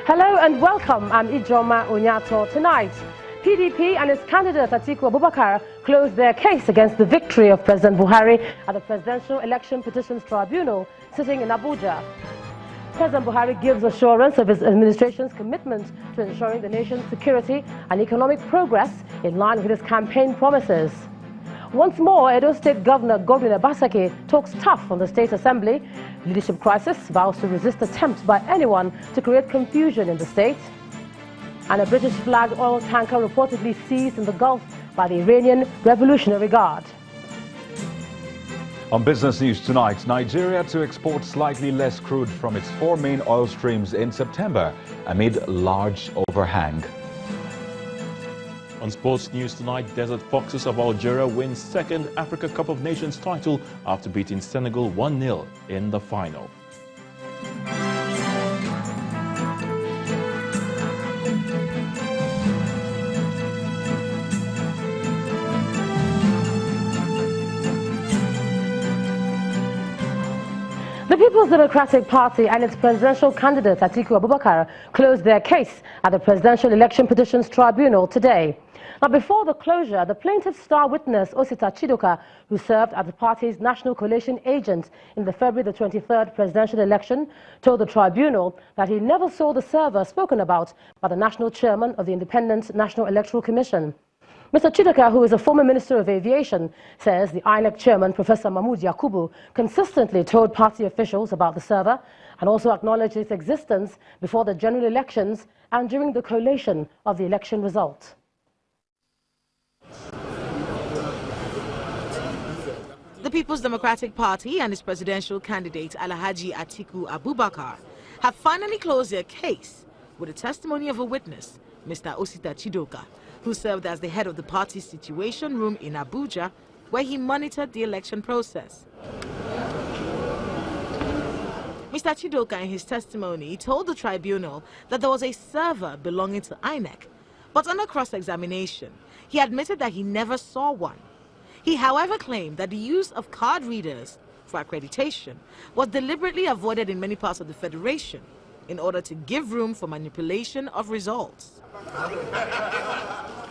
Hello and welcome. I'm Ijoma Onyato. Tonight, PDP and its candidate Atiku Abubakar closed their case against the victory of President Buhari at the Presidential Election Petitions Tribunal sitting in Abuja. President Buhari gives assurance of his administration's commitment to ensuring the nation's security and economic progress in line with his campaign promises. Once more, Edo State Governor Godwin Obaseki talks tough on the State Assembly. Leadership crisis vows to resist attempts by anyone to create confusion in the state. And a British-flagged oil tanker reportedly seized in the Gulf by the Iranian Revolutionary Guard. On business news tonight, Nigeria to export slightly less crude from its 4 main oil streams in September amid large overhang. On sports news tonight, Desert Foxes of Algeria wins second Africa Cup of Nations title after beating Senegal 1-0 in the final. The People's Democratic Party and its presidential candidate Atiku Abubakar closed their case at the Presidential Election Petitions Tribunal today. Now, before the closure, the plaintiff's star witness, Osita Chidoka, who served as the party's national coalition agent in the February the 23rd presidential election, told the tribunal that he never saw the server spoken about by the national chairman of the Independent National Electoral Commission. Mr. Chidoka, who is a former Minister of Aviation, says the INEC chairman, Professor Mahmood Yakubu, consistently told party officials about the server and also acknowledged its existence before the general elections and during the collation of the election result. The People's Democratic Party and its presidential candidate Alhaji Atiku Abubakar have finally closed their case with the testimony of a witness, Mr. Osita Chidoka, who served as the head of the party's situation room in Abuja, where he monitored the election process. Mr. Chidoka, in his testimony, told the tribunal that there was a server belonging to INEC, but under cross-examination, he admitted that he never saw one. He, however, claimed that the use of card readers for accreditation was deliberately avoided in many parts of the Federation in order to give room for manipulation of results.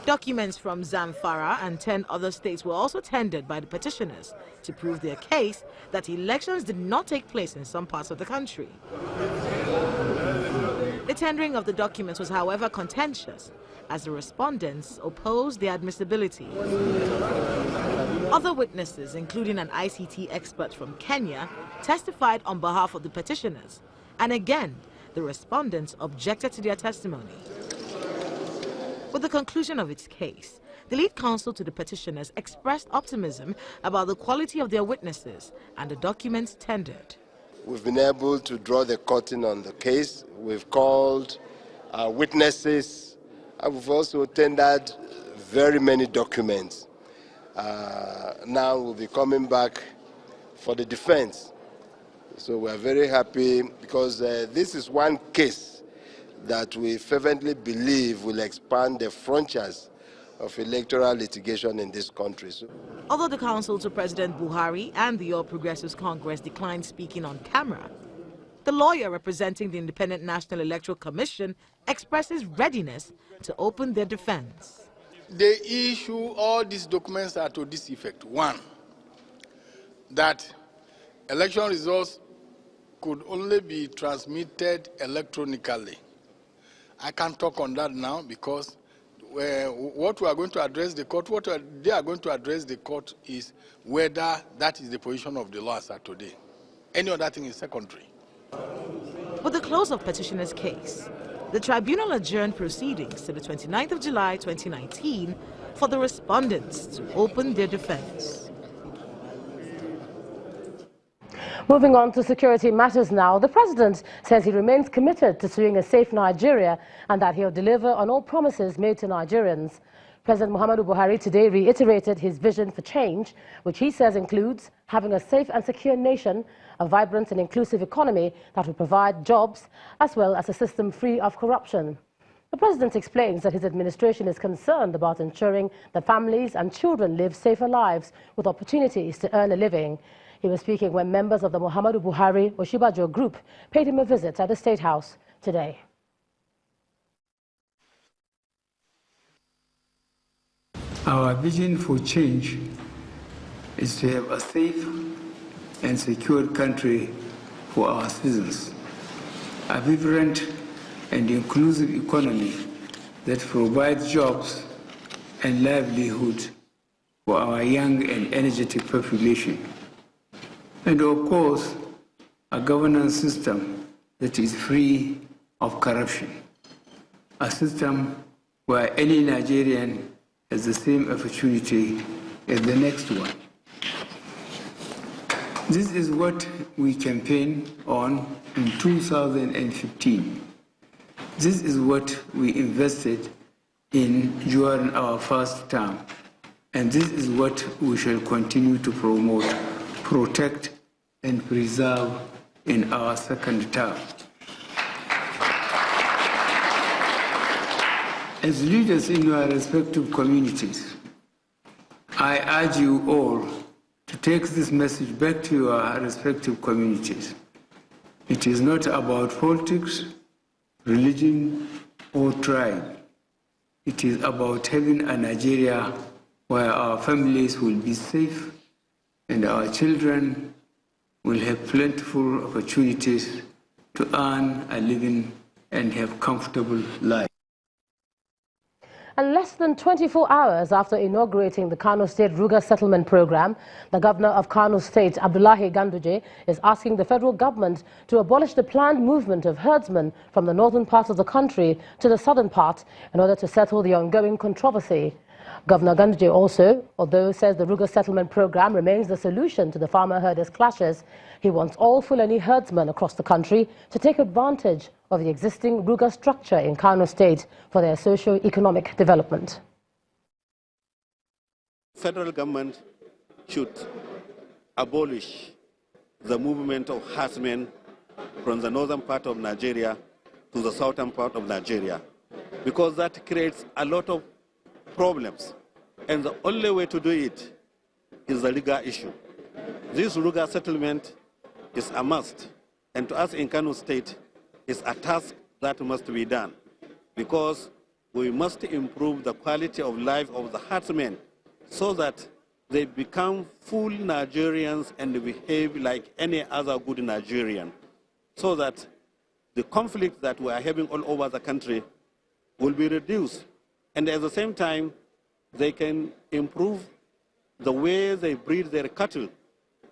Documents from Zamfara and 10 other states were also tendered by the petitioners to prove their case that elections did not take place in some parts of the country. The tendering of the documents was, however, contentious, as the respondents opposed their admissibility. Other witnesses, including an ICT expert from Kenya, testified on behalf of the petitioners, and again, the respondents objected to their testimony. With the conclusion of its case, the lead counsel to the petitioners expressed optimism about the quality of their witnesses and the documents tendered. We've been able to draw the curtain on the case. We've called witnesses, and we've also tendered very many documents. Now we'll be coming back for the defense. So we're very happy because this is one case that we fervently believe will expand the frontiers of electoral litigation in this country. Although the counsel to President Buhari and the All Progressives Congress declined speaking on camera, the lawyer representing the Independent National Electoral Commission expresses readiness to open their defense. They issue all these documents are to this effect. One, that election results could only be transmitted electronically. I can't talk on that now because what we are going to address the court, they are going to address the court is whether that is the position of the law as of today. Any other thing is secondary. With the close of petitioner's case, the tribunal adjourned proceedings to the 29th of July 2019 for the respondents to open their defense. Moving on to security matters now, the president says he remains committed to seeing a safe Nigeria and that he'll deliver on all promises made to Nigerians. President Muhammadu Buhari today reiterated his vision for change, which he says includes having a safe and secure nation, a vibrant and inclusive economy that will provide jobs, as well as a system free of corruption. The president explains that his administration is concerned about ensuring that families and children live safer lives with opportunities to earn a living. He was speaking when members of the Muhammadu Buhari Oshibajo group paid him a visit at the State House today. Our vision for change is to have a safe and secure country for our citizens, a vibrant and inclusive economy that provides jobs and livelihood for our young and energetic population, and of course, a governance system that is free of corruption, a system where any Nigerian has the same opportunity as the next one. This is what we campaigned on in 2015. This is what we invested in during our first term. And this is what we shall continue to promote, protect, and preserve in our second term. As leaders in your respective communities, I urge you all to take this message back to your respective communities. It is not about politics, religion, or tribe. It is about having a Nigeria where our families will be safe and our children will have plentiful opportunities to earn a living and have comfortable lives. And less than 24 hours after inaugurating the Kano State Ruga Settlement Program, the governor of Kano State, Abdullahi Ganduje, is asking the federal government to abolish the planned movement of herdsmen from the northern part of the country to the southern part in order to settle the ongoing controversy. Governor Ganduje also, although says the Ruga Settlement Program remains the solution to the farmer-herders clashes, he wants all Fulani herdsmen across the country to take advantage of the existing Ruga structure in Kano State for their socio-economic development. Federal government should abolish the movement of herdsmen from the northern part of Nigeria to the southern part of Nigeria, because that creates a lot of problems. And the only way to do it is the Ruga issue. This Ruga settlement is a must, and to us in Kano State, is a task that must be done, because we must improve the quality of life of the herdsmen so that they become full Nigerians and behave like any other good Nigerian, so that the conflict that we are having all over the country will be reduced. And at the same time, they can improve the way they breed their cattle,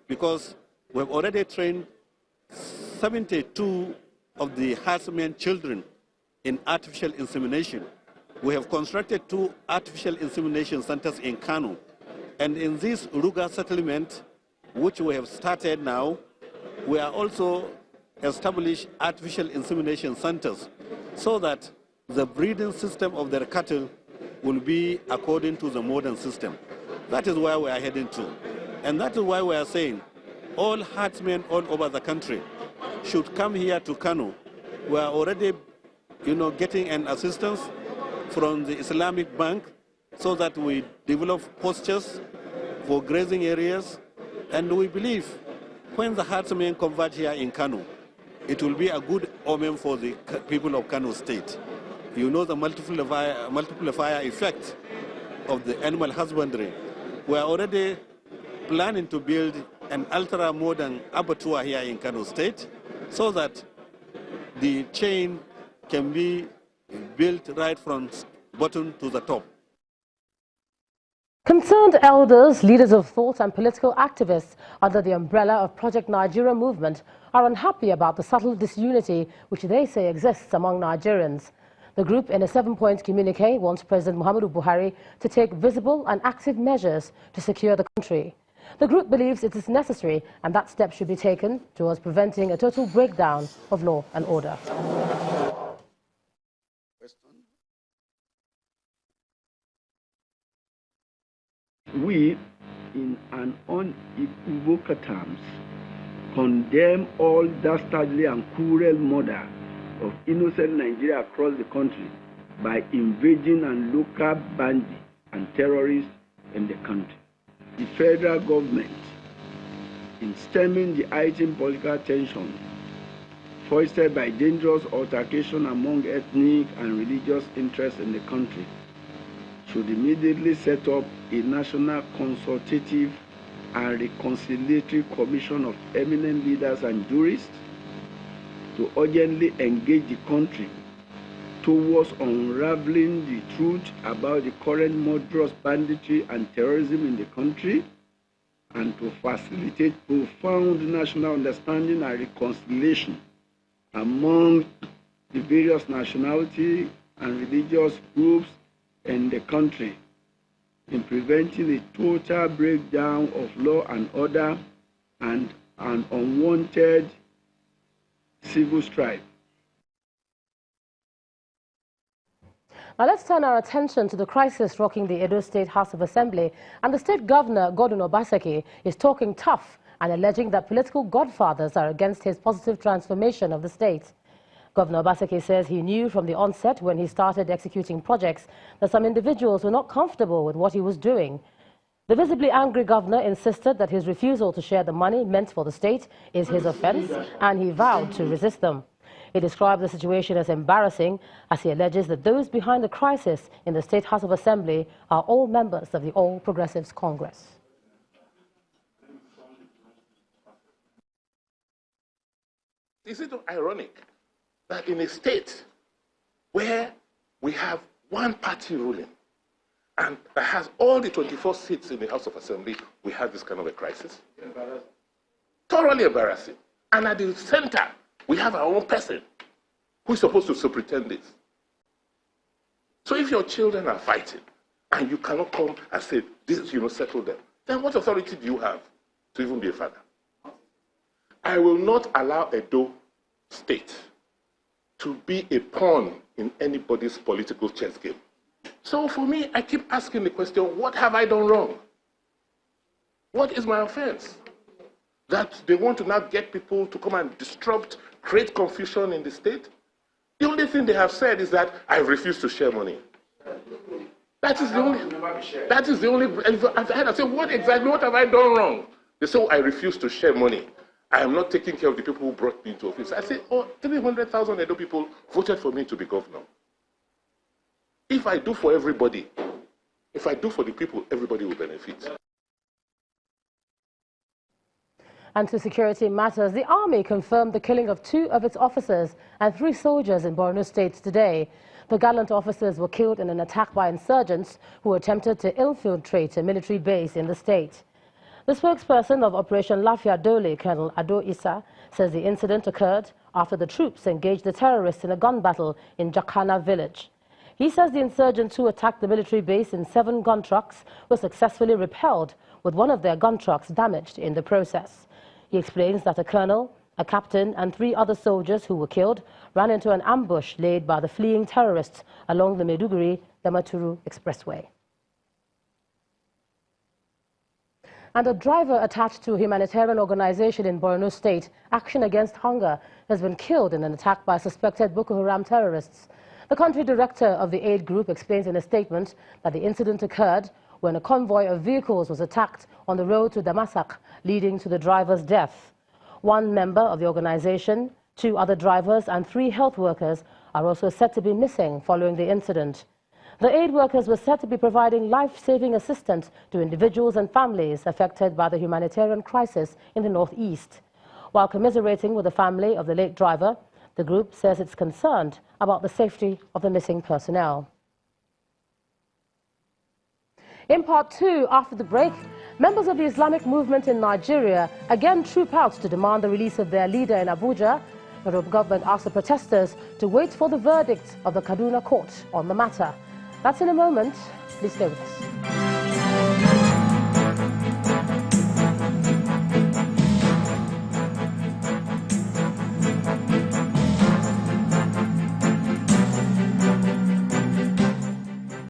because we have already trained 72 of the herdsmen children in artificial insemination. We have constructed 2 artificial insemination centers in Kano. And in this Ruga settlement, which we have started now, we are also established artificial insemination centers so that the breeding system of their cattle will be according to the modern system. That is where we are heading to. And that is why we are saying all herdsmen all over the country should come here to Kano. We are already, getting an assistance from the Islamic Bank so that we develop postures for grazing areas. And we believe when the herdsmen convert here in Kano, it will be a good omen for the people of Kano State. You know the multiplier effect of the animal husbandry. We are already planning to build an ultra-modern abattoir here in Kano State so that the chain can be built right from bottom to the top. Concerned elders, leaders of thought and political activists under the umbrella of Project Nigeria movement are unhappy about the subtle disunity which they say exists among Nigerians. The group, in a 7-point communique, wants President Muhammadu Buhari to take visible and active measures to secure the country. The group believes it is necessary and that steps should be taken towards preventing a total breakdown of law and order. We, in an unequivocal terms, condemn all dastardly and cruel murder of innocent Nigeria across the country by invading and local bandits and terrorists in the country. The federal government, in stemming the heightened political tension foisted by dangerous altercation among ethnic and religious interests in the country, should immediately set up a national consultative and reconciliatory commission of eminent leaders and jurists to urgently engage the country towards unraveling the truth about the current murderous banditry and terrorism in the country, and to facilitate profound national understanding and reconciliation among the various nationality and religious groups in the country, in preventing a total breakdown of law and order and an unwanted civil strife. Now let's turn our attention to the crisis rocking the Edo State House of Assembly, and the state governor, Godwin Obaseki, is talking tough and alleging that political godfathers are against his positive transformation of the state. Governor Obaseki says he knew from the onset when he started executing projects that some individuals were not comfortable with what he was doing. The visibly angry governor insisted that his refusal to share the money meant for the state is his offense, and he vowed to resist them. He described the situation as embarrassing, as he alleges that those behind the crisis in the State House of Assembly are all members of the All Progressives Congress. Is it ironic that in a state where we have one party ruling and that has all the 24 seats in the House of Assembly, we have this kind of a crisis? Thoroughly embarrassing. And at the center, we have our own person who is supposed to superintend this. So if your children are fighting and you cannot come and say, this, settle them, then what authority do you have to even be a father? I will not allow Edo State to be a pawn in anybody's political chess game. So for me, I keep asking the question, what have I done wrong? What is my offense? That they want to now get people to come and disrupt, create confusion in the state? The only thing they have said is that I refuse to share money. That is the only, I've had to say, what have I done wrong? They say, I refuse to share money. I am not taking care of the people who brought me into office. I say, 300,000 Edo people voted for me to be governor. If I do for everybody, if I do for the people, everybody will benefit. And to security matters, the army confirmed the killing of 2 of its officers and 3 soldiers in Borno State today. The gallant officers were killed in an attack by insurgents who attempted to infiltrate a military base in the state. The spokesperson of Operation Lafia Dole, Colonel Ado Issa, says the incident occurred after the troops engaged the terrorists in a gun battle in Jakana village. He says the insurgents who attacked the military base in 7 gun trucks were successfully repelled, with one of their gun trucks damaged in the process. He explains that a colonel, a captain and 3 other soldiers who were killed ran into an ambush laid by the fleeing terrorists along the Maiduguri-Damaturu Expressway. And a driver attached to a humanitarian organization in Borno State, Action Against Hunger, has been killed in an attack by suspected Boko Haram terrorists. The country director of the aid group explains in a statement that the incident occurred when a convoy of vehicles was attacked on the road to Damasak, leading to the driver's death. 1 member of the organization, 2 other drivers and 3 health workers are also said to be missing following the incident. The aid workers were said to be providing life-saving assistance to individuals and families affected by the humanitarian crisis in the northeast. While commiserating with the family of the late driver, the group says it's concerned about the safety of the missing personnel. In part 2, after the break, members of the Islamic movement in Nigeria again troop out to demand the release of their leader in Abuja. The government asked the protesters to wait for the verdict of the Kaduna court on the matter. That's in a moment. Please stay with us.